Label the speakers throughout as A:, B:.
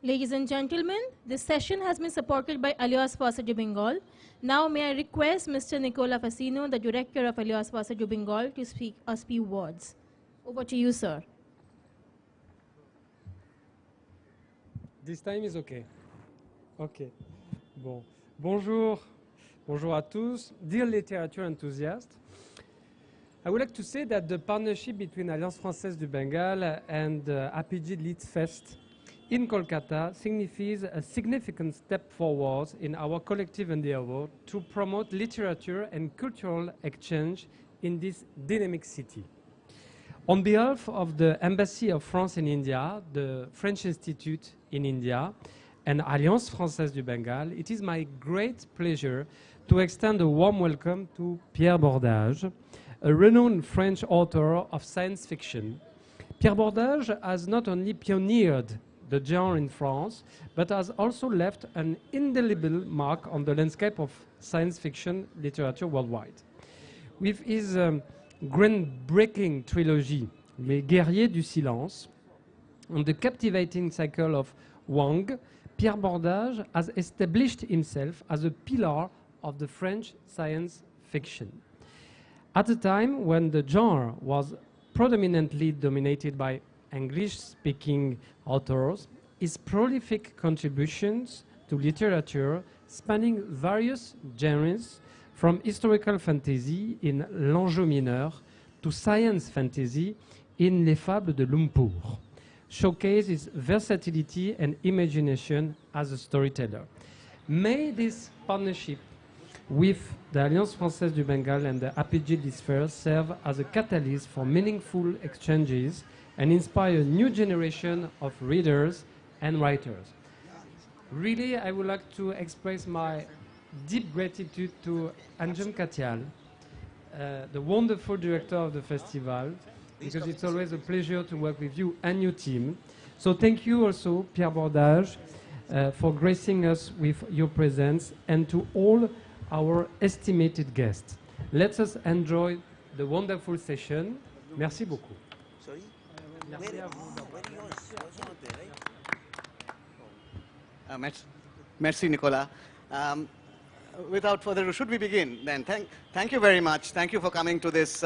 A: Ladies and gentlemen, this session has been supported by Francaise du Bengale. Now may I request Mr. Nicola Fassino, the director of Francaise du Bengale, to speak a few words. Over to you, sir.
B: This time is okay. Okay. Bon. Bonjour. Bonjour à tous. Dear literature enthusiasts, I would like to say that the partnership between Alliance Française du Bengale and Apeejay Lit Fest in Kolkata signifies a significant step forward in our collective endeavor to promote literature and cultural exchange in this dynamic city. On behalf of the Embassy of France in India, the French Institute in India, and Alliance Française du Bengale, it is my great pleasure to extend a warm welcome to Pierre Bordage, a renowned French author of science fiction. Pierre Bordage has not only pioneered the genre in France, but has also left an indelible mark on the landscape of science fiction literature worldwide. With his groundbreaking trilogy, Les Guerriers du Silence, and the captivating cycle of Wang, Pierre Bordage has established himself as a pillar of the French science fiction. At a time when the genre was predominantly dominated by English-speaking authors, his prolific contributions to literature spanning various genres from historical fantasy in L'Enjeu mineur to science fantasy in Les Fables de Lumpur, showcase his versatility and imagination as a storyteller. May this partnership with the Alliance Française du Bengale and the Apeejay Lit Fest serve as a catalyst for meaningful exchanges and inspire a new generation of readers and writers. Really, I would like to express my deep gratitude to Anjem Katyal, the wonderful director of the festival, because it's always a pleasure to work with you and your team. So thank you also, Pierre Bordage, for gracing us with your presence, and to all our estimated guests. Let us enjoy the wonderful session. Merci beaucoup.
C: Sorry?
B: Merci à vous.
C: Merci, Nicola. Without further ado, should we begin then? Thank you very much. Thank you for coming to this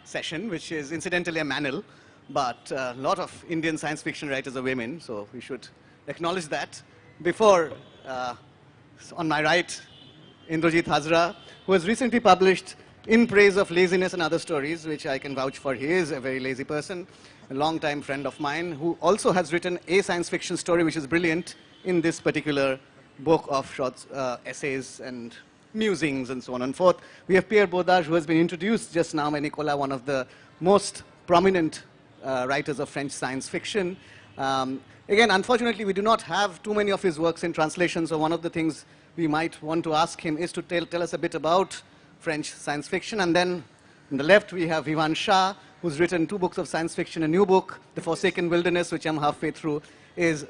C: session, which is incidentally a manel, but a lot of Indian science fiction writers are women, so we should acknowledge that. Before, on my right, Indrajit Hazra, who has recently published In Praise of Laziness and Other Stories, which I can vouch for. He is a very lazy person, a long-time friend of mine, who also has written a science fiction story which is brilliant in this particular book of short essays and musings and so on and forth. We have Pierre Bordage, who has been introduced just now by Nicola, one of the most prominent writers of French science fiction. Again, unfortunately, we do not have too many of his works in translation, so one of the things we might want to ask him is to tell us a bit about French science fiction. And then on the left, we have Vivaan Shah, who's written 2 books of science fiction. A new book, The Forsaken Wilderness, which I'm halfway through,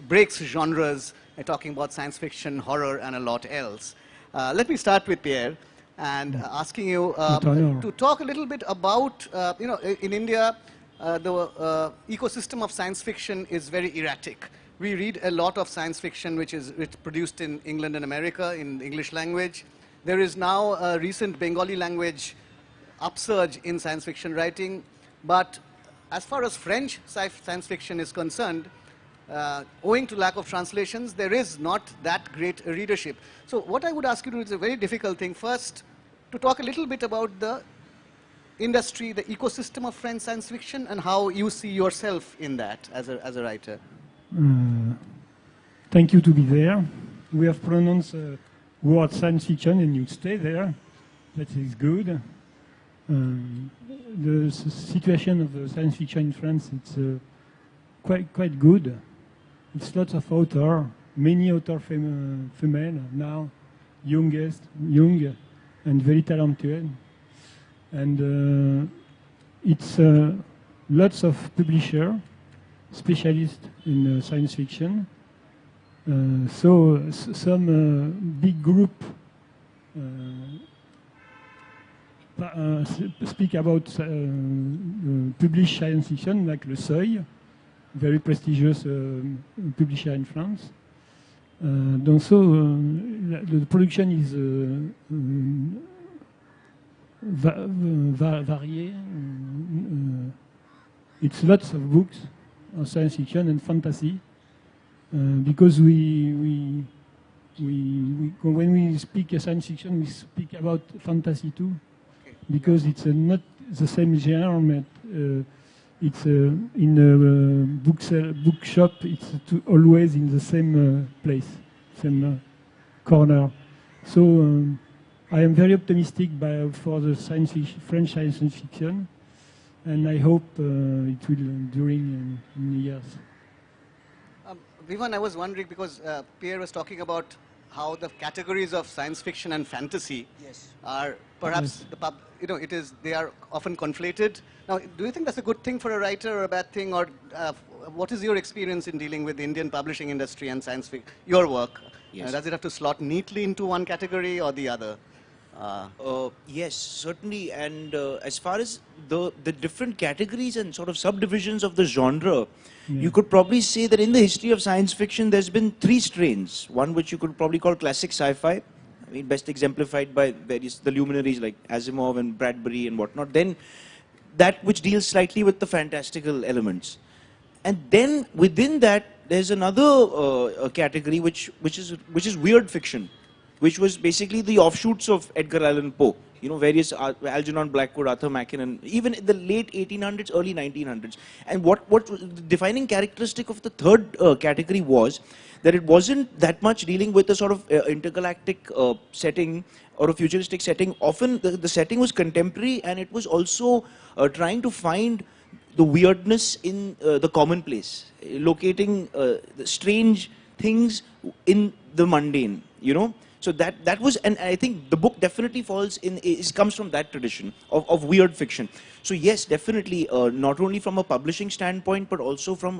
C: breaks genres, talking about science fiction, horror, and a lot else. Let me start with Pierre and asking you to talk a little bit about, in India, the ecosystem of science fiction is very erratic. We read a lot of science fiction which is produced in England and America in the English language. There is now a recent Bengali language upsurge in science fiction writing, but as far as French science fiction is concerned, owing to lack of translations, there is not that great a readership. So what I would ask you to do is a very difficult thing. First, to talk a little bit about the industry, the ecosystem of French science fiction, and how you see yourself in that as a writer.
D: Thank you to be there. We have pronounced word science fiction and you stay there. That is good. The situation of science fiction in France, it's quite good. It's lots of authors, many authors female now, young and very talented. And it's lots of publishers, specialists in science fiction. So some big group speak about published science fiction, like Le Seuil, very prestigious publisher in France. Also, the production is varié. It's lots of books of science fiction and fantasy, because when we speak science fiction, we speak about fantasy too, because it's not the same genre, but it's in a bookshop. It's always in the same place, same corner. So I am very optimistic for the French science fiction, and I hope it will during in years.
C: Vivaan, I was wondering because Pierre was talking about how the categories of science fiction and fantasy are perhaps they are often conflated. Now, do you think that's a good thing for a writer or a bad thing, or what is your experience in dealing with the Indian publishing industry and science fiction, your work?
E: Yes.
C: Does it have to slot neatly into one category or the other?
E: Yes, certainly. And as far as the different categories and sort of subdivisions of the genre, you could probably say that in the history of science fiction, there's been three strains. One which you could probably call classic sci-fi, I mean, best exemplified by the luminaries like Asimov and Bradbury and whatnot. Then that which deals slightly with the fantastical elements. And then within that, there's another category which is weird fiction, which was basically the offshoots of Edgar Allan Poe. You know, various Algernon Blackwood, Arthur Machen, and even in the late 1800s, early 1900s. And what the defining characteristic of the third category was that it wasn't that much dealing with a sort of intergalactic setting or a futuristic setting. Often the setting was contemporary, and it was also trying to find the weirdness in the commonplace, locating the strange things in the mundane, you know. So that was, and I think the book definitely comes from that tradition of weird fiction. So yes, definitely, not only from a publishing standpoint, but also from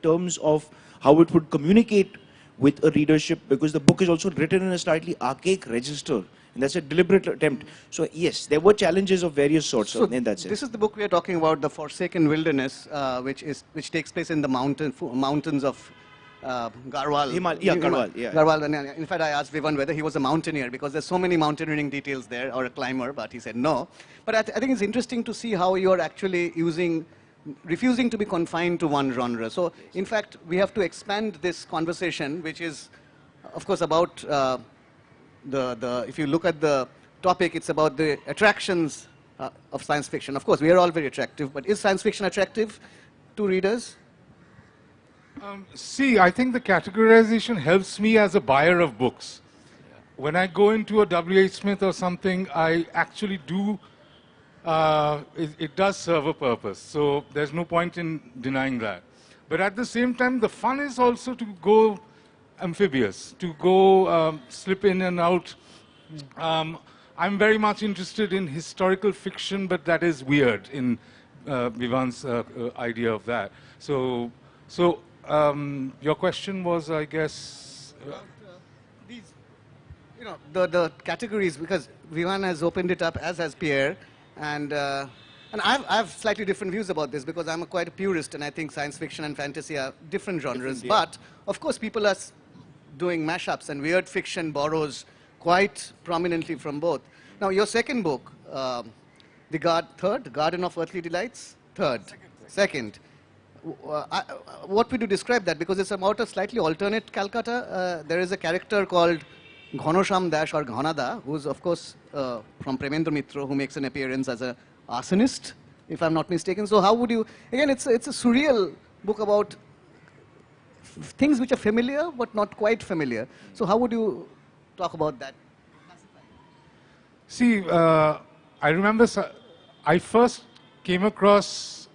E: terms of how it would communicate with a readership, because the book is also written in a slightly archaic register, and that's a deliberate attempt. So yes, there were challenges of various sorts in that sense.
C: This is the book we are talking about, The Forsaken Wilderness, which takes place in the mountains of Garhwal.
E: Garhwal, yeah.
C: Garhwal. And in fact, I asked Vivaan whether he was a mountaineer, because there's so many mountaineering details there, or a climber, but he said no. But I think it's interesting to see how you're actually refusing to be confined to one genre. So, in fact, we have to expand this conversation, which is, of course, about if you look at the topic, it's about the attractions of science fiction. Of course, we are all very attractive, but is science fiction attractive to readers?
F: See, I think the categorization helps me as a buyer of books. When I go into a W.H. Smith or something, I actually do, it does serve a purpose. So there's no point in denying that. But at the same time, the fun is also to go amphibious, to go slip in and out. I'm very much interested in historical fiction, but that is weird in Vivaan's idea of that. So your question was, I guess,
C: these, the categories, because Vivaan has opened it up, as has Pierre, and I have slightly different views about this, because I'm quite a purist, and I think science fiction and fantasy are different genres. But of course, people are doing mashups, and weird fiction borrows quite prominently from both. Now, your second book, The Garden of Earthly Delights, second. What would you describe that? Because it's about a slightly alternate Calcutta. There is a character called Ghanasham Dash or Ghanada, who's of course from Premendra Mitra, who makes an appearance as an arsonist, if I'm not mistaken. So how would you, again, it's a surreal book about things which are familiar but not quite familiar. So how would you talk about that?
F: See, I remember I first came across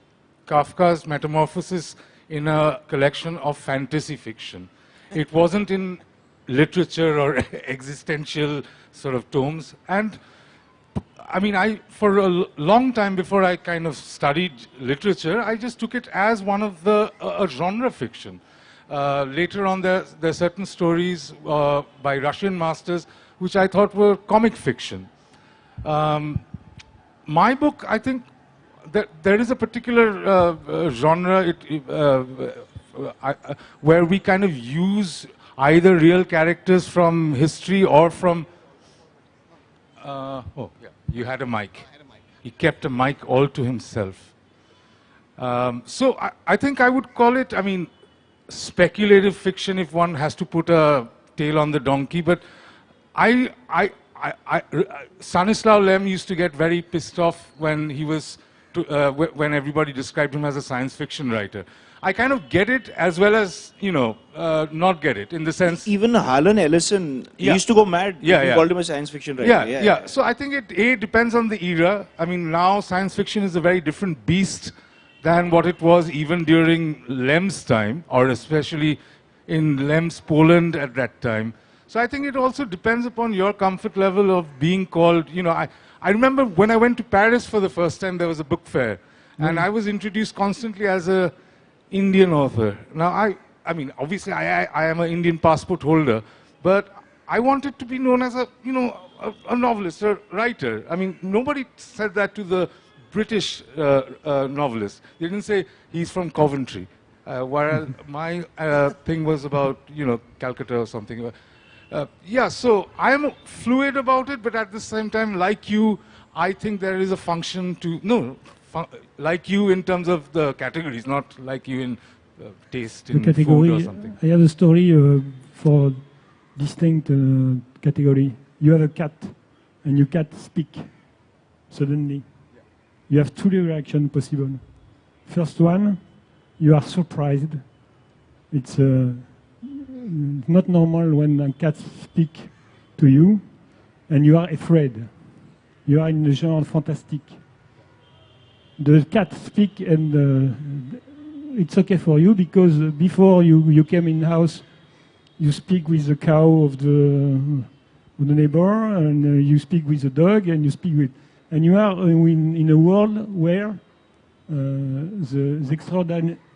F: Kafka's Metamorphosis in a collection of fantasy fiction. It wasn't in literature or existential sort of tomes. And I mean, for a long time before I kind of studied literature, I just took it as one of a genre fiction. Later on, there are certain stories by Russian masters which I thought were comic fiction. My book, I think, there is a particular genre where we kind of use either real characters from history or from... oh, yeah, you had a mic. He kept a mic all to himself. So I think I would call it, I mean, speculative fiction if one has to put a tail on the donkey, but Stanislaw Lem used to get very pissed off when he was, when everybody described him as a science fiction writer. I kind of get it as well as, you know, not get it in the sense...
E: Even Harlan Ellison used to go mad.
F: Yeah,
E: he called him a science fiction writer.
F: Yeah. So I think it depends on the era. I mean, now science fiction is a very different beast than what it was even during Lem's time, or especially in Lem's Poland at that time. So I think it also depends upon your comfort level of being called, you know, I remember when I went to Paris for the first time, there was a book fair, and I was introduced constantly as a Indian author. Now, I mean, obviously I am an Indian passport holder, but I wanted to be known as a, you know, a novelist, a writer. I mean, nobody said that to the British novelist. They didn't say he's from Coventry, whereas my thing was about, you know, Calcutta or something. Yeah, so I am fluid about it, but at the same time, like you, I think there is a function to, like you in terms of the categories, not like you in taste in food or something.
D: I have a story for distinct category. You have a cat, and your cat speak suddenly. You have two reactions possible. First one, you are surprised. It's not normal when a cat speaks to you, and you are afraid. You are in the genre fantastic. The cat speaks, and it's okay for you because before you came in the house, you speak with the cow of the neighbor, and you speak with the dog, and you speak with... And you are in a world where the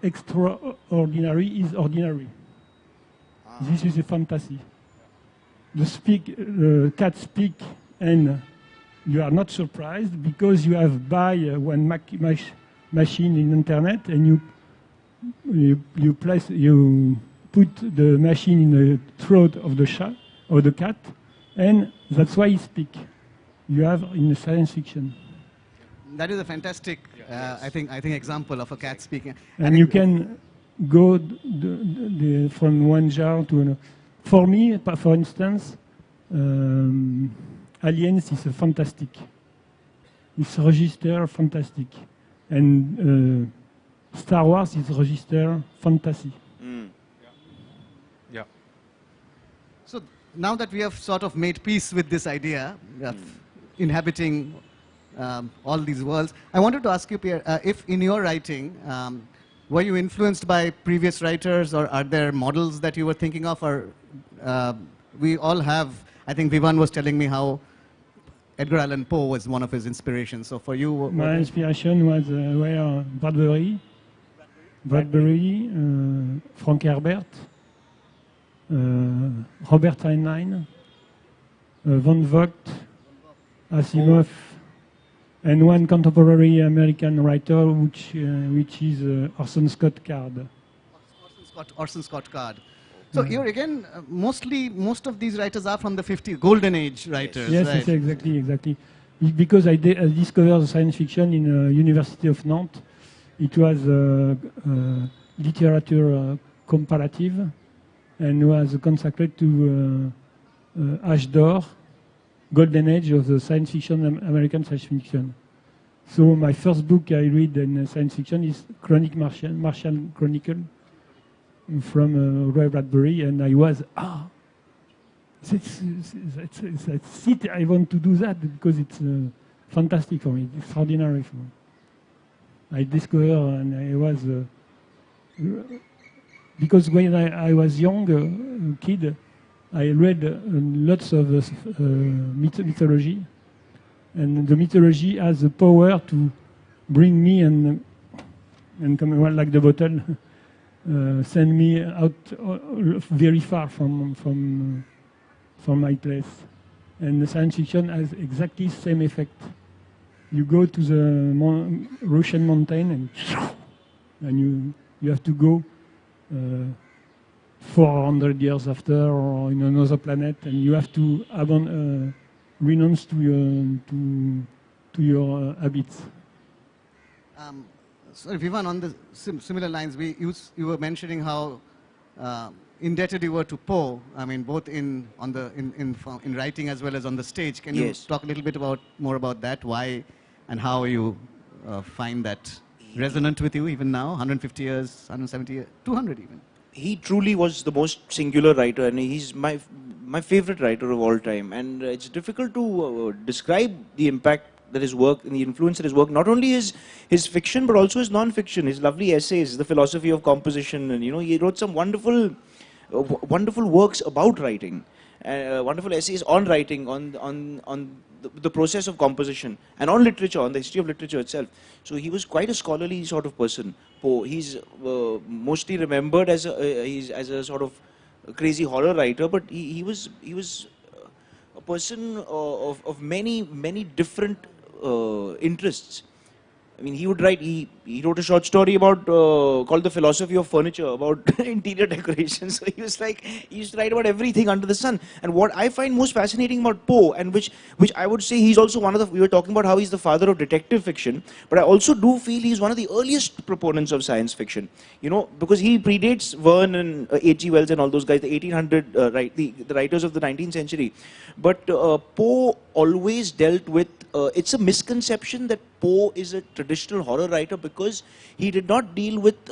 D: extraordinary is ordinary. This is a fantasy. The cat speak, and you are not surprised because you have buy one machine in internet, and you put the machine in the throat of the cat, and that's why he speak. You have in the science fiction.
C: That is a fantastic, I think, example of a cat speaking.
D: And you can go from one genre to another. For me, for instance, Aliens is a fantastic. It's register fantastic, and Star Wars is register fantasy.
F: Yeah.
C: So now that we have sort of made peace with this idea of inhabiting all these worlds, I wanted to ask you, Pierre, if in your writing, were you influenced by previous writers, or are there models that you were thinking of, or we all have, I think Vivaan was telling me how Edgar Allan Poe was one of his inspirations. So for you...
D: My inspiration was Bradbury, Frank Herbert, Robert Heinlein, Van Vogt, Asimov, and one contemporary American writer, which is Orson Scott Card.
C: Orson Scott Card. So you're again, most of these writers are from the 50s, golden age writers.
D: Yes,
C: right?
D: exactly. Because I discovered science fiction in University of Nantes. It was literature comparative, and was consecrated to Age d'Or, golden age of the science fiction, American science fiction. So my first book I read in science fiction is Martian Chronicle from Ray Bradbury, and I was, that's it, I want to do that because it's fantastic for me, extraordinary for me. I discovered, and I was, because when I was young, kid, I read lots of mythology, and the mythology has the power to bring me and come like the bottle, send me out very far from my place. And the science fiction has exactly the same effect. you go to the Russian mountain and you have to go 400 years after or in another planet, and you have to renounce to your habits.
C: Sorry, Vivaan, on the similar lines, you were mentioning how indebted you were to Poe. I mean, both in writing as well as on the stage. Can you talk a little bit more about that? Why and how you find that resonant with you even now? 150 years, 170 years, 200 even.
E: He truly was the most singular writer, and he's my favorite writer of all time. And it's difficult to describe the impact that his work and the influence that his work, not only his fiction but also his non-fiction, his lovely essays, the philosophy of composition, and he wrote some wonderful works about writing, wonderful essays on writing, on the process of composition, and on literature, on the history of literature itself. So he was quite a scholarly sort of person. Poe, he's mostly remembered as a sort of crazy horror writer, but he was a person of many different interests. I mean, he would write. He wrote a short story about called "The Philosophy of Furniture," about interior decoration. So he used to write about everything under the sun. And what I find most fascinating about Poe, and which I would say he's also one of the. We were talking about how he's the father of detective fiction, but I also do feel he's one of the earliest proponents of science fiction. Because he predates Verne and H.G. Wells and all those guys, the 1800 the writers of the 19th century. But Poe always dealt with. It's a misconception that Poe is a traditional horror writer because he did not deal with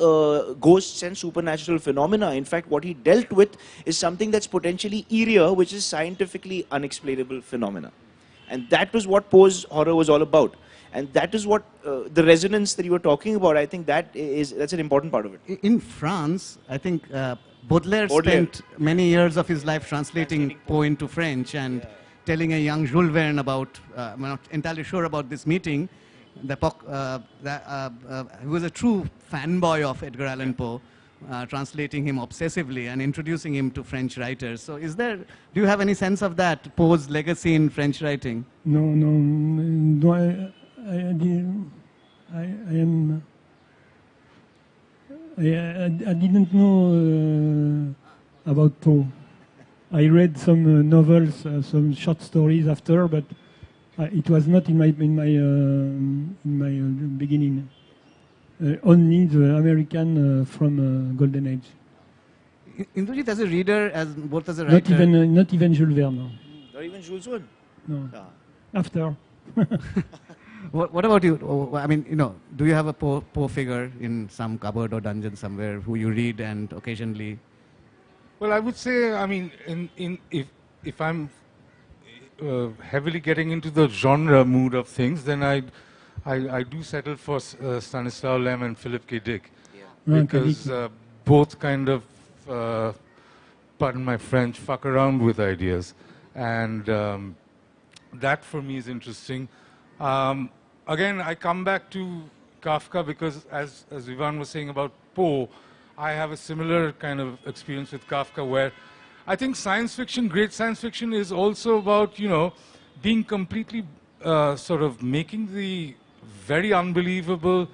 E: ghosts and supernatural phenomena. In fact, what he dealt with is something that's potentially eerier, which is scientifically unexplainable phenomena. And that was what Poe's horror was all about. And that is what the resonance that you were talking about, I think that's an important part of it.
C: In France, I think Baudelaire spent many years of his life translating Poe into French and telling a young Jules Verne about, I'm not entirely sure about this meeting, he was a true fanboy of Edgar Allan Poe, translating him obsessively and introducing him to French writers. So do you have any sense of that, Poe's legacy in French writing?
D: No, I didn't know about Poe. I read some novels, some short stories after, but it was not in my beginning. Only the American from Golden Age.
C: Indrajit, as a reader, both as a writer.
D: Not even Jules Verne.
E: Not even Jules Verne.
D: No. After.
C: What about you? I mean, do you have a Poe figure in some cupboard or dungeon somewhere who you read and occasionally?
F: Well, I would say, I mean, if I'm heavily getting into the genre mood of things, then I do settle for Stanislaw Lem and Philip K. Dick, because both kind of, pardon my French, fuck around with ideas, and that for me is interesting. Again, I come back to Kafka because, as Vivaan was saying about Poe, I have a similar kind of experience with Kafka, where I think science fiction, great science fiction, is also about, being completely sort of making the very unbelievable,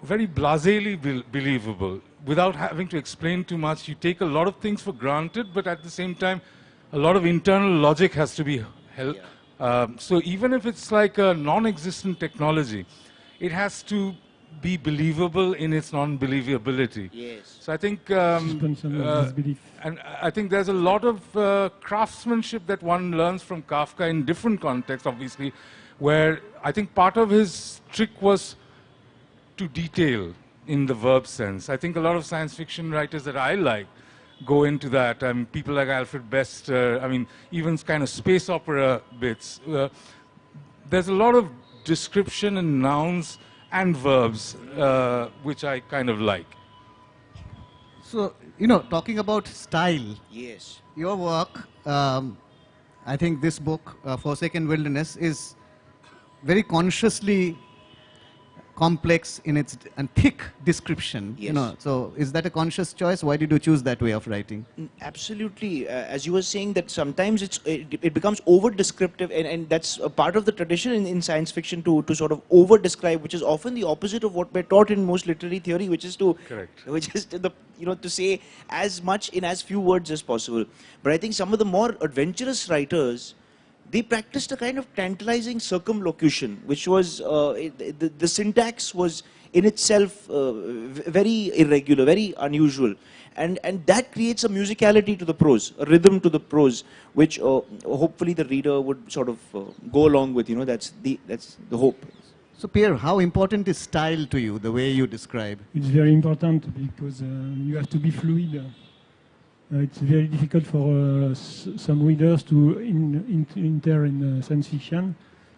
F: very blasely believable, without having to explain too much. You take a lot of things for granted, but at the same time, a lot of internal logic has to be held. So even if it's like a non-existent technology, it has to be believable in its non-believability.
E: Yes.
F: So I think, and I think there's a lot of craftsmanship that one learns from Kafka in different contexts, obviously, where I think part of his trick was to detail in the verb sense. I think a lot of science fiction writers that I like go into that. People like Alfred Bester, even kind of space opera bits. There's a lot of description and nouns and verbs, which I kind of like.
C: So, talking about style.
E: Yes.
C: Your work, I think this book, Forsaken Wilderness, is very consciously complex in its and thick description.
E: Yes.
C: You know, so is that a conscious choice? Why did you choose that way of writing?
E: Absolutely. As you were saying, that sometimes it becomes over descriptive, and that's a part of the tradition in science fiction to sort of over describe, which is often the opposite of what we're taught in most literary theory, which is to to say as much in as few words as possible. But I think some of the more adventurous writers, they practiced a kind of tantalizing circumlocution, which was, the syntax was in itself very irregular, very unusual. And that creates a musicality to the prose, a rhythm to the prose, which hopefully the reader would sort of go along with. That's the hope.
C: So Pierre, how important is style to you, the way you describe?
D: It's very important because you have to be fluid. It's very difficult for some readers to enter in science fiction,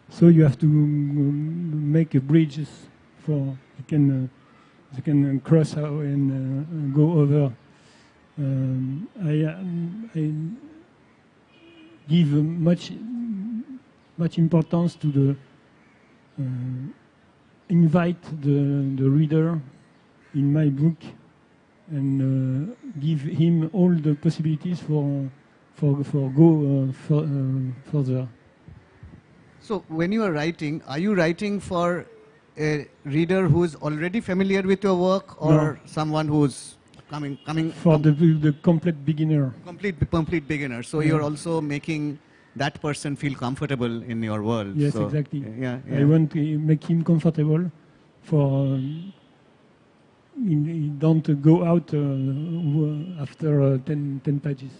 D: so you have to make bridges for they can cross out and go over. I give much importance to the invite the reader in my book and give him all the possibilities for go further.
C: So when you are you writing for a reader who is already familiar with your work, or someone who's coming
D: for the complete beginner?
C: Complete beginner. So you're also making that person feel comfortable in your world.
D: Yes,
C: so,
D: exactly.
C: Yeah.
D: I want to make him comfortable for. Don't go out after 10 pages.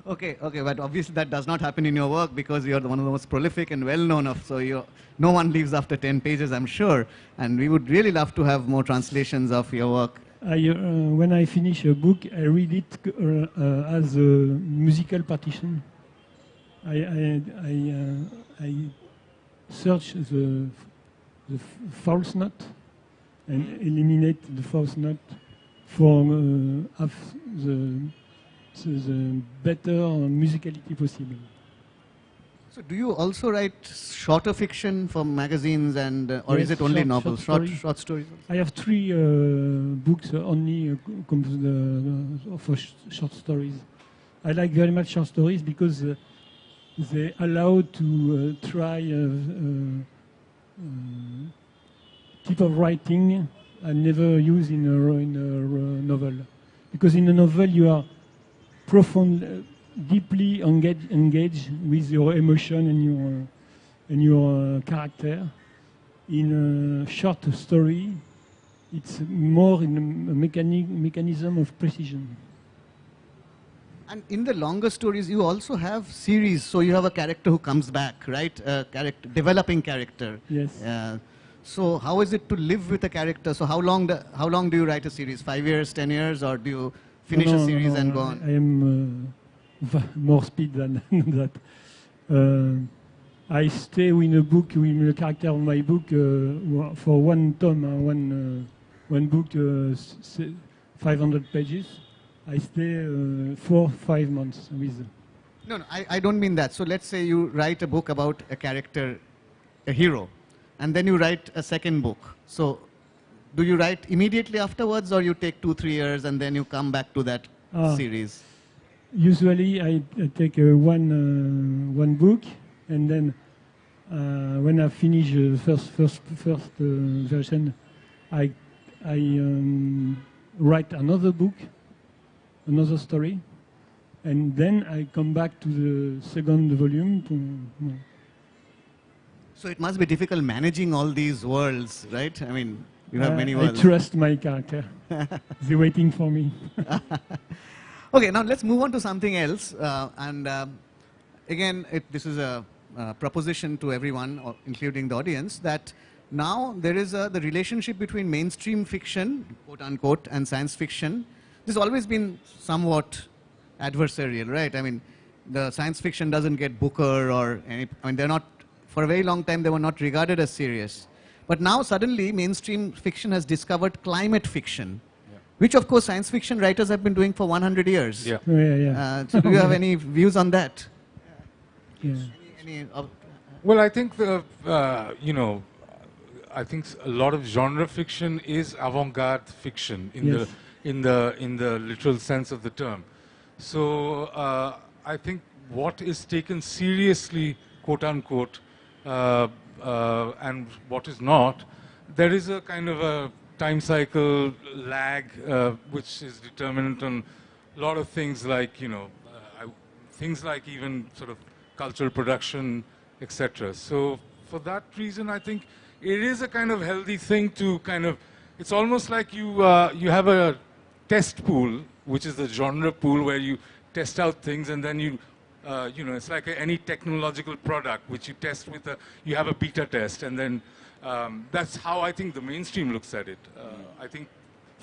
C: Okay, but obviously that does not happen in your work because you're one of the most prolific and well-known of, so no one leaves after 10 pages, I'm sure. And we would really love to have more translations of your work.
D: When I finish a book, I read it as a musical partition. I search the false note and eliminate the false note for have the better musicality possible.
C: So do you also write shorter fiction for magazines or
D: yes,
C: is it only novels, short stories?
D: I have 3 books only for short stories. I like very much short stories because they allow to try type of writing I never use in a novel. Because in a novel you are deeply engaged with your emotion and your character. In a short story, it's more in a mechanism of precision.
C: And in the longer stories, you also have series. So you have a character who comes back, right? Developing character.
D: Yes.
C: So how is it to live with a character? So how long do you write a series? 5 years, 10 years, or do you finish a series and go on?
D: I am more speed than that. I stay in a book with a character of my book for one tome, one book, 500 pages. I stay 4-5 months with.
C: No, I don't mean that. So let's say you write a book about a character, a hero, and then you write a second book. So do you write immediately afterwards, or you take 2-3 years and then you come back to that series?
D: Usually I take one book, and then when I finish the first version, I write another book, another story, and then I come back to the second volume.
C: So it must be difficult managing all these worlds, right? I mean, you have many worlds.
D: I trust my character. They're waiting for me.
C: Okay, now let's move on to something else. Again, this is a proposition to everyone, including the audience, that now there is the relationship between mainstream fiction, quote unquote, and science fiction. This has always been somewhat adversarial, right? I mean, the science fiction doesn't get Booker or any, I mean, they're not, for a very long time, they were not regarded as serious. But now suddenly mainstream fiction has discovered climate fiction, which of course science fiction writers have been doing for 100 years.
D: Yeah.
C: So do you have any views on that?
D: Yeah.
F: Well, I think I think a lot of genre fiction is avant-garde fiction in
D: Yes.
F: the literal sense of the term. So I think what is taken seriously, quote unquote, and what is not, there is a kind of a time cycle lag which is determinant on a lot of things like, things like even sort of cultural production, etc. So for that reason, I think it is a kind of healthy thing to kind of, it's almost like you have a test pool, which is the genre pool where you test out things and then you it's like any technological product which you test with you have a beta test, and then that's how I think the mainstream looks at it. I think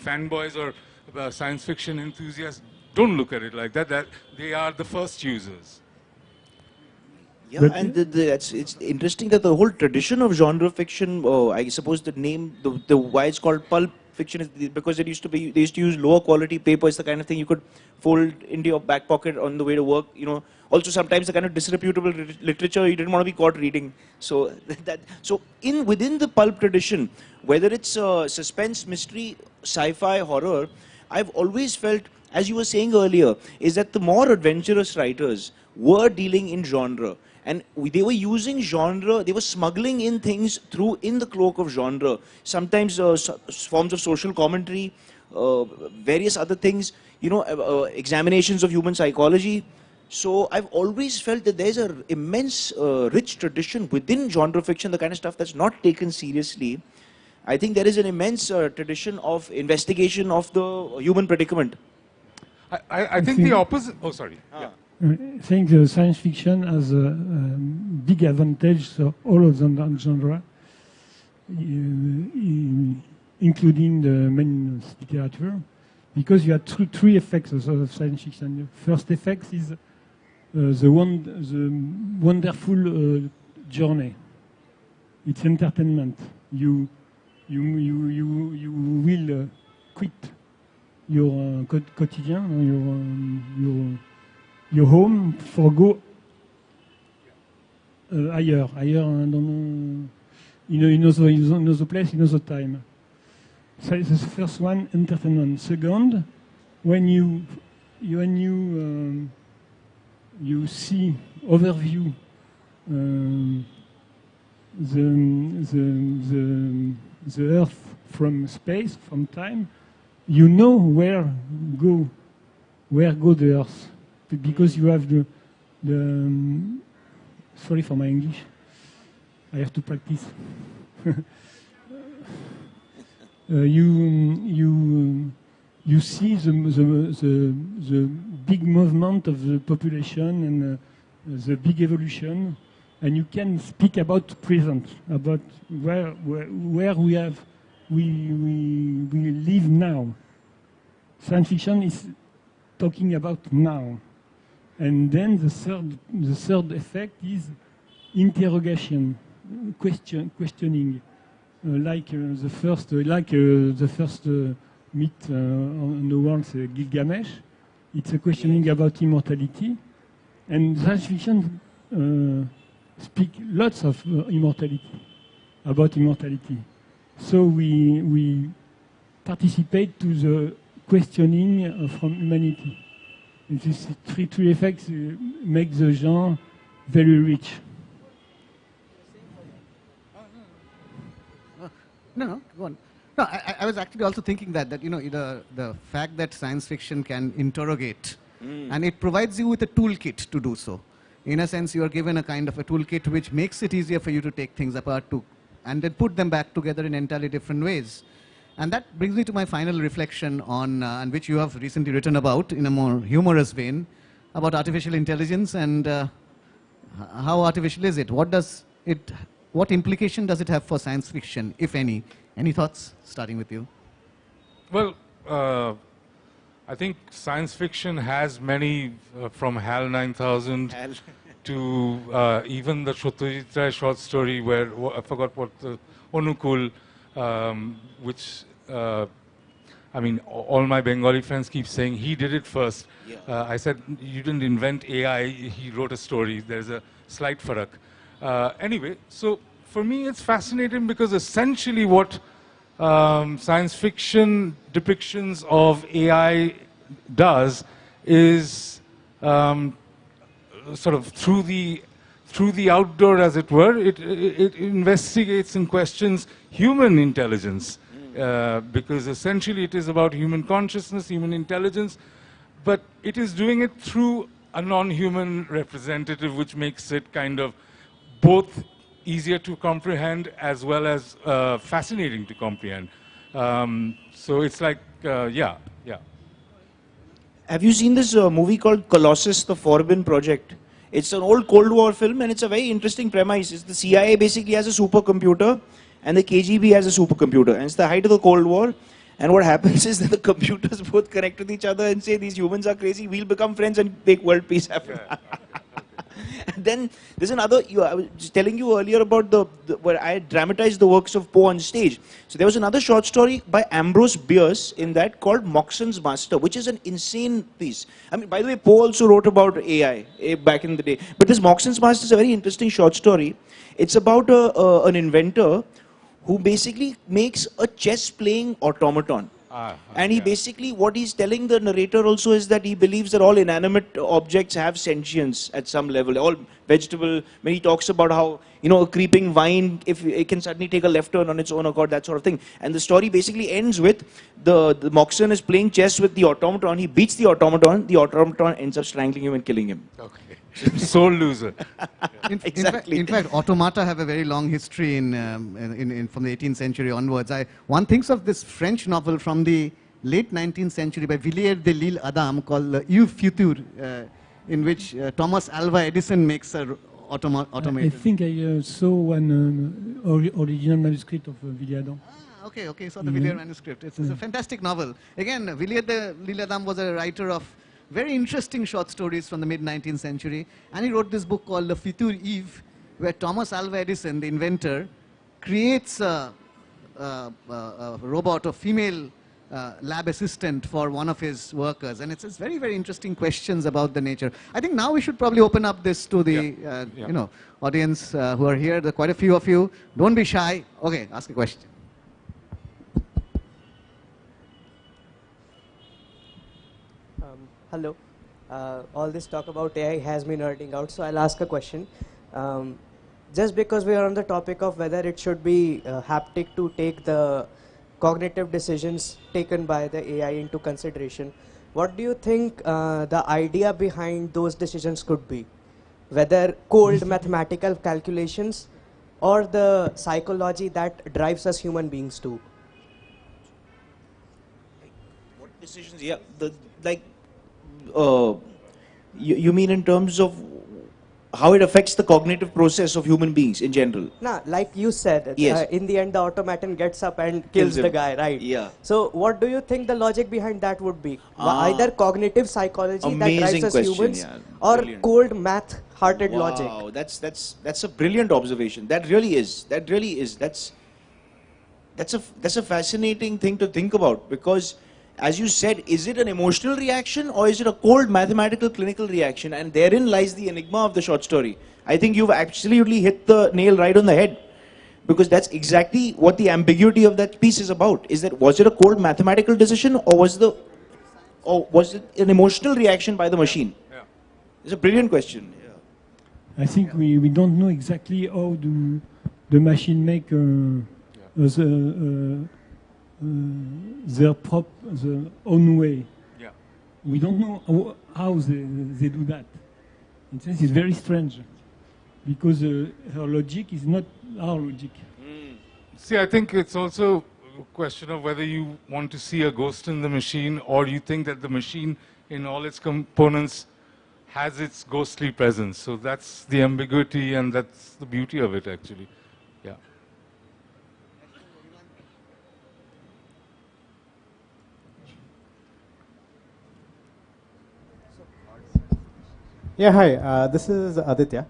F: fanboys or science fiction enthusiasts don't look at it like that. That they are the first users.
E: Yeah, and it's interesting that the whole tradition of genre fiction, I suppose the name, the why it's called pulp fiction is because they used to use lower quality paper. It's the kind of thing you could fold into your back pocket on the way to work. Also sometimes the kind of disreputable literature you didn't want to be caught reading. So within the pulp tradition, whether it's suspense, mystery, sci-fi, horror, I've always felt, as you were saying earlier, is that the more adventurous writers were dealing in genre. And they were using genre, they were smuggling in things in the cloak of genre. Sometimes forms of social commentary, various other things, examinations of human psychology. So I've always felt that there's an immense rich tradition within genre fiction, the kind of stuff that's not taken seriously. I think there is an immense tradition of investigation of the human predicament.
F: I think the opposite. Oh, sorry. Yeah.
D: I think science fiction has a big advantage, so all of the genre, including the main literature, because you have three effects of science fiction. The first effect is the wonderful journey. It's entertainment. You will quit your quotidien, your home, for go higher, I don't know, in another place, in another time. So the first one, entertainment. Second, when you see overview the Earth from space, from time, you know where go the Earth, because you have the sorry for my English, I have to practice. You see the big movement of the population and the big evolution, and you can speak about present, about where we live now. Science fiction is talking about now. And then the third effect is interrogation, questioning, like the first myth on the world, Gilgamesh. It's a questioning about immortality, and science fiction speak lots of about immortality. So we participate to the questioning from humanity. And these three effects make the genre very rich.
C: No, go on. No, I was actually also thinking that the fact that science fiction can interrogate, and it provides you with a toolkit to do so. In a sense, you are given a kind of a toolkit which makes it easier for you to take things apart and then put them back together in entirely different ways. And that brings me to my final reflection on which you have recently written about in a more humorous vein, about artificial intelligence and how artificial is it? What implication does it have for science fiction, if any? Any thoughts, starting with you?
F: Well, I think science fiction has many, from HAL 9000 to even the Satyajit Ray short story where, I forgot what, Onukul, which, I mean, all my Bengali friends keep saying he did it first. Yeah. I said, you didn't invent AI, he wrote a story. There's a slight farak. Anyway, so for me, it's fascinating because essentially what science fiction depictions of AI does is sort of through the outdoor, as it were, it investigates and questions human intelligence. Because essentially it is about human consciousness, human intelligence, but it is doing it through a non-human representative, which makes it kind of both easier to comprehend as well as fascinating to comprehend. So it's like, yeah.
E: Have you seen this movie called Colossus, the Forbidden Project? It's an old Cold War film, and it's a very interesting premise. It's the CIA basically has a supercomputer, and the KGB has a supercomputer, and it's the height of the Cold War. And what happens is that the computers both connect with each other and say, these humans are crazy, we'll become friends and make world peace happen. Yeah. And then there's another, I was just telling you earlier about where I dramatized the works of Poe on stage. So there was another short story by Ambrose Bierce in that called Moxon's Master, which is an insane piece. I mean, by the way, Poe also wrote about AI back in the day. But this Moxon's Master is a very interesting short story. It's about an inventor who basically makes a chess-playing automaton. And he basically, what he's telling the narrator also is that he believes that all inanimate objects have sentience at some level, all vegetable, when he talks about how, you know, a creeping vine, if it can suddenly take a left turn on its own accord, that sort of thing. And the story basically ends with the Moxon is playing chess with the automaton, he beats the automaton ends up strangling him and killing him.
F: Okay. Soul loser.
E: Exactly.
C: In fact, automata have a very long history from the 18th century onwards. One thinks of this French novel from the late 19th century by Villiers de l'Isle Adam called Le Futur, in which Thomas Alva Edison makes a automated.
D: I think I saw one original manuscript of Villiers Adam.
C: Okay, so the Villiers manuscript. It's a fantastic novel. Again, Villiers de l'Isle Adam was a writer of very interesting short stories from the mid-19th century. And he wrote this book called Le Futur Eve, where Thomas Alva Edison, the inventor, creates a robot, a female lab assistant for one of his workers. And it's very, very interesting questions about the nature. I think now we should probably open up this to the you know, audience who are here. There are quite a few of you. Don't be shy. Okay, ask a question.
G: Hello. All this talk about AI has me nerding out, so I'll ask a question. Just because we are on the topic of whether it should be haptic to take the cognitive decisions taken by the AI into consideration, what do you think the idea behind those decisions could be? Whether cold mathematical calculations or the psychology that drives us human beings to?
E: What decisions? Yeah, you mean in terms of how it affects the cognitive process of human beings in general?
G: Nah, like you said,
E: yes.
G: In the end the automaton gets up and kills the guy, right?
E: Yeah.
G: So what do you think the logic behind that would be? Either cognitive psychology that drives us humans, or brilliant. Cold math-hearted logic?
E: Wow, that's a brilliant observation. That really is. That's a fascinating thing to think about, because as you said, is it an emotional reaction or is it a cold mathematical clinical reaction? And therein lies the enigma of the short story. I think you've absolutely hit the nail right on the head, because that's exactly what the ambiguity of that piece is about. Is that, was it a cold mathematical decision or was it an emotional reaction by the machine? Yeah. It's a brilliant question. Yeah.
D: I think we don't know exactly how the machine make their own way. Yeah. We don't know how they do that. In sense, it's very strange, because her logic is not our logic.
F: See, I think it's also a question of whether you want to see a ghost in the machine, or you think that the machine in all its components has its ghostly presence. So that's the ambiguity, and that's the beauty of it, actually. Yeah.
H: Yeah, hi, this is Aditya.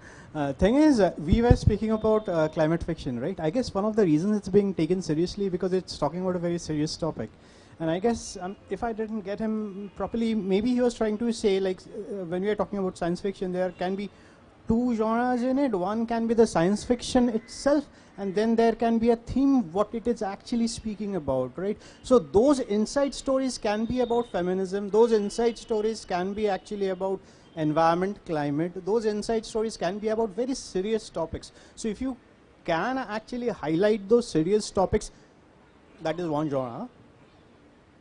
H: Thing is, we were speaking about climate fiction, right? I guess one of the reasons it's being taken seriously because it's talking about a very serious topic. And I guess if I didn't get him properly, maybe he was trying to say, like, when we are talking about science fiction, there can be two genres in it. One can be the science fiction itself, and then there can be a theme, what it is actually speaking about, right? So those inside stories can be about feminism. Those inside stories can be actually about environment, climate. Those inside stories can be about very serious topics. So if you can actually highlight those serious topics, that is one genre.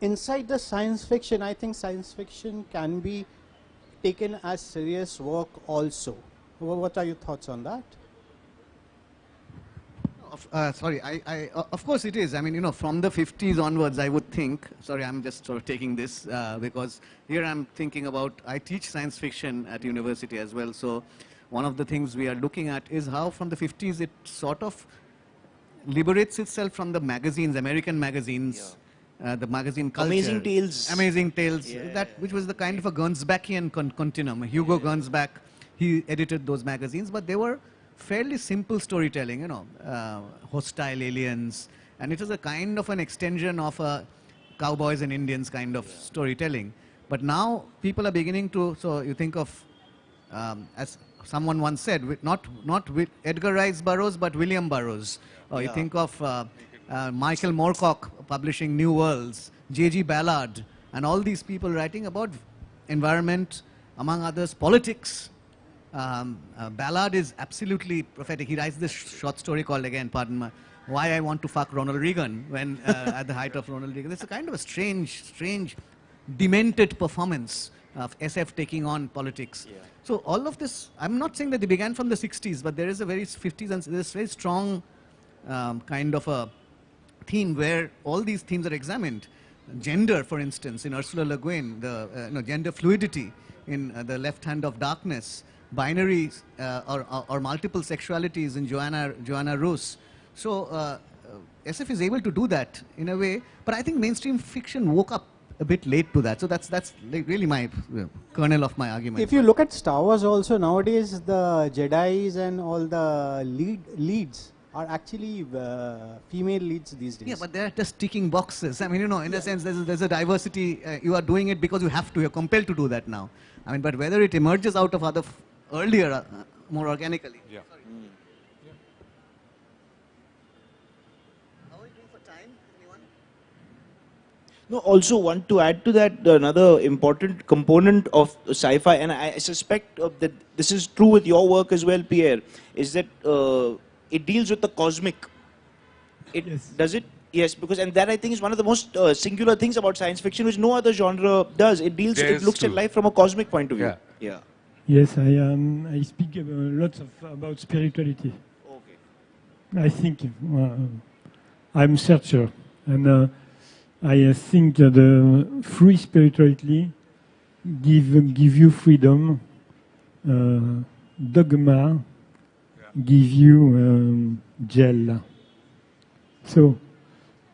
H: Inside the science fiction, I think science fiction can be taken as serious work also. What are your thoughts on that?
C: Sorry, of course it is. I mean, you know, from the 50s onwards, I would think, sorry, I'm just sort of taking this because here I'm thinking about, I teach science fiction at university as well. So one of the things we are looking at is how from the 50s it sort of liberates itself from the magazines, American magazines, the magazine culture.
E: Amazing Tales.
C: Amazing Tales, which was the kind of a Gernsbackian continuum. Hugo Gernsback, he edited those magazines, but they were fairly simple storytelling, you know, hostile aliens, and it was a kind of an extension of a cowboys and Indians kind of storytelling. But now people are beginning to, so you think of, as someone once said, not with Edgar Rice Burroughs, but William Burroughs. Or you think of Michael Moorcock publishing New Worlds, J.G. Ballard, and all these people writing about environment, among others, politics. Ballard is absolutely prophetic. He writes this short story called, again, pardon my, Why I Want to Fuck Ronald Reagan, when at the height of Ronald Reagan. It's a kind of a strange, demented performance of SF taking on politics. Yeah. So all of this, I'm not saying that they began from the 60s, but there is a very 50s and there's very strong kind of a theme where all these themes are examined. Gender, for instance, in Ursula Le Guin, the gender fluidity in The Left Hand of Darkness, binaries or multiple sexualities in Joanna Russ. So SF is able to do that in a way, but I think mainstream fiction woke up a bit late to that. So that's like really my kernel of my argument.
H: If you look at Star Wars also, nowadays the Jedis and all the leads are actually female leads these days.
C: Yeah, but they're just ticking boxes. I mean, you know, in a sense, there's a diversity. You are doing it because you have to. You're compelled to do that now. I mean, but whether it emerges out of other earlier, more organically.
F: Yeah.
C: Yeah. How are we doing for time? Anyone?
E: No, also want to add to that another important component of sci-fi, and I suspect that this is true with your work as well, Pierre, is that it deals with the cosmic. Does it? Yes, because and that I think is one of the most singular things about science fiction, which no other genre does. It looks at life from a cosmic point of view. Yeah.
D: Yes, I speak lots about spirituality.
E: Okay.
D: I think I'm a searcher, and I think that the free spirituality give you freedom. Dogma give you jail. So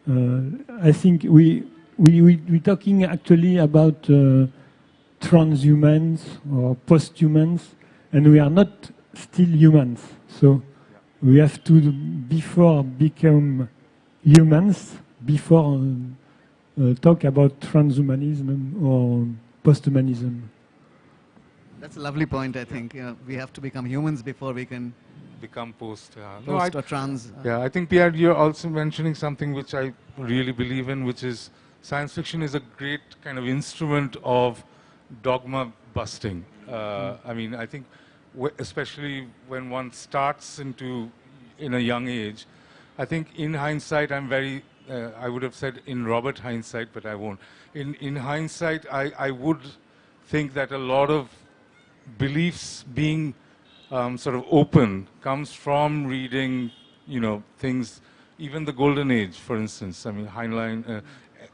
D: I think we're talking actually about transhumans or posthumans, and we are not still humans. So we have to, before become humans, before talk about transhumanism or posthumanism.
C: That's a lovely point, I think. We have to become humans before we can
F: become post
C: or trans.
F: Yeah, I think, Pierre, you're also mentioning something which I really believe in, which is science fiction is a great kind of instrument of dogma busting. I mean, I think especially when one starts in a young age, I think in hindsight, I'm very, I would have said in Robert hindsight, but I won't. In hindsight, I would think that a lot of beliefs being sort of open comes from reading, you know, things, even the Golden Age, for instance. I mean, Heinlein,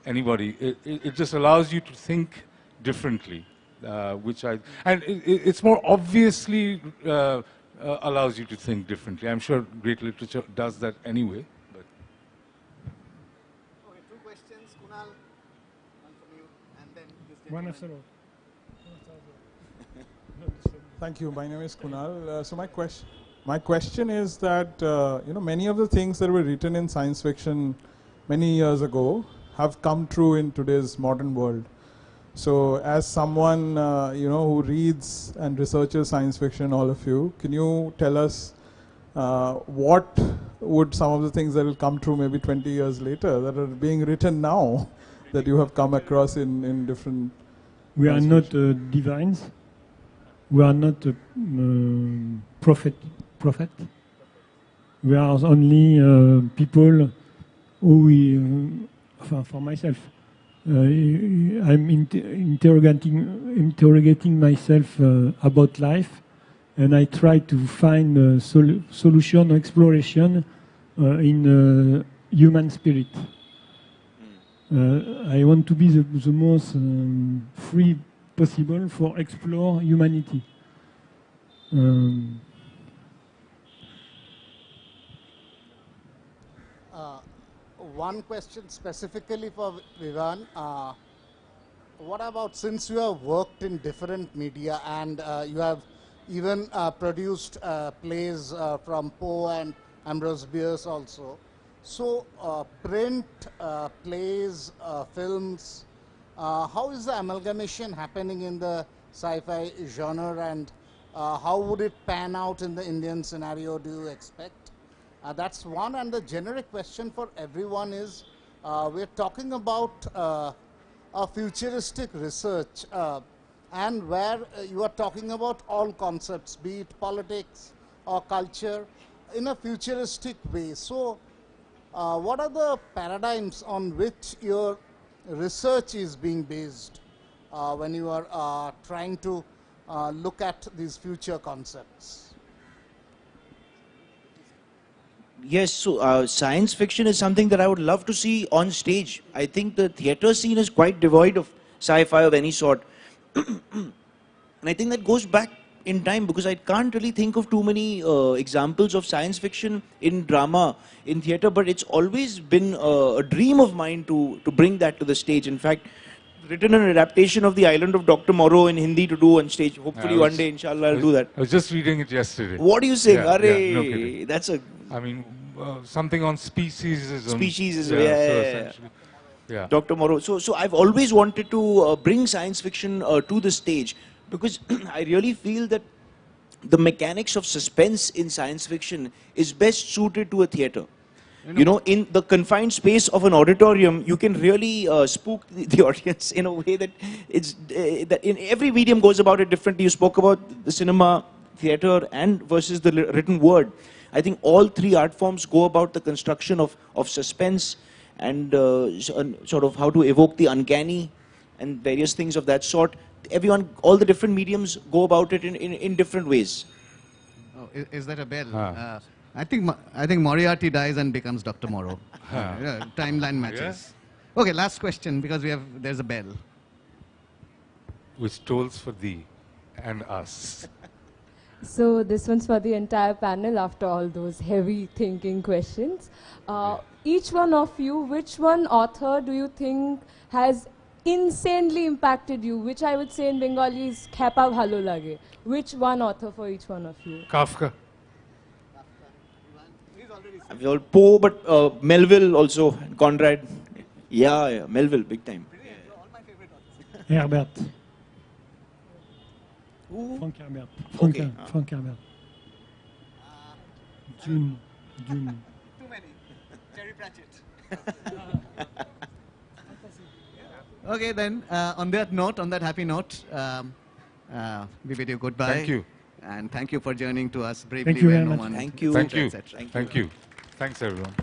F: anybody. It just allows you to think differently, and it's more obviously allows you to think differently. I'm sure great literature does that anyway. But.
C: Okay, 2 questions, Kunal, one from you, and then this
D: One after all.
I: Thank you. My name is Kunal. So my question is that many of the things that were written in science fiction many years ago have come true in today's modern world. So as someone who reads and researches science fiction, all of you, can you tell us what would some of the things that will come true maybe 20 years later that are being written now that you have come across in different...
D: We are not divines. We are not prophet. We are only people who for myself. I'm interrogating myself about life, and I try to find a solution or exploration in human spirit. I want to be the most free possible for explore humanity.
J: One question specifically for Vivaan. What about, since you have worked in different media and you have even produced plays from Poe and Ambrose Bierce also, so print, plays, films, how is the amalgamation happening in the sci-fi genre, and how would it pan out in the Indian scenario, do you expect? That's one. And the generic question for everyone is, we're talking about a futuristic research and where you are talking about all concepts, be it politics or culture, in a futuristic way. So what are the paradigms on which your research is being based when you are trying to look at these future concepts?
E: Yes, so science fiction is something that I would love to see on stage. I think the theatre scene is quite devoid of sci-fi of any sort. And I think that goes back in time, because I can't really think of too many examples of science fiction in drama, in theatre, but it's always been a dream of mine to bring that to the stage. In fact, written an adaptation of The Island of Dr. Moreau in Hindi to do on stage. Hopefully one day, inshallah, I'll do that.
F: I was just reading it yesterday.
E: What do you say?
F: Yeah,
E: Arey,
F: no kidding.
E: that's a...
F: I mean, something on speciesism.
E: Speciesism,
F: yeah.
E: Dr. Moreau. So I've always wanted to bring science fiction to the stage, because I really feel that the mechanics of suspense in science fiction is best suited to a theatre. You know, in the confined space of an auditorium, you can really spook the audience in a way that it's that in every medium goes about it differently. You spoke about the cinema, theatre, and versus the written word. I think all three art forms go about the construction of suspense and sort of how to evoke the uncanny and various things of that sort. All the different mediums go about it in different ways.
C: Oh, is that a bell? I think Moriarty dies and becomes Dr. Moreau. Timeline matches. Yeah? Okay, last question, because there's a bell.
F: Which tolls for thee and us.
K: So this one's for the entire panel after all those heavy thinking questions. Each one of you, which one author do you think has insanely impacted you? Which I would say in Bengali is Khepa Bhalo Lage. Which one author for each one of you?
F: Kafka.
E: Poe, but Melville also, Conrad. Yeah, Melville, big time.
D: Herbert.
E: Who?
D: Frank Herbert. Dune.
C: Too many. Terry Pratchett. Okay, then, on that happy note, we bid you goodbye.
F: Thank you.
C: And thank you for joining to us bravely.
D: Thank you very much.
E: Thank you.
F: Thank you. Thank you. Thanks, everyone.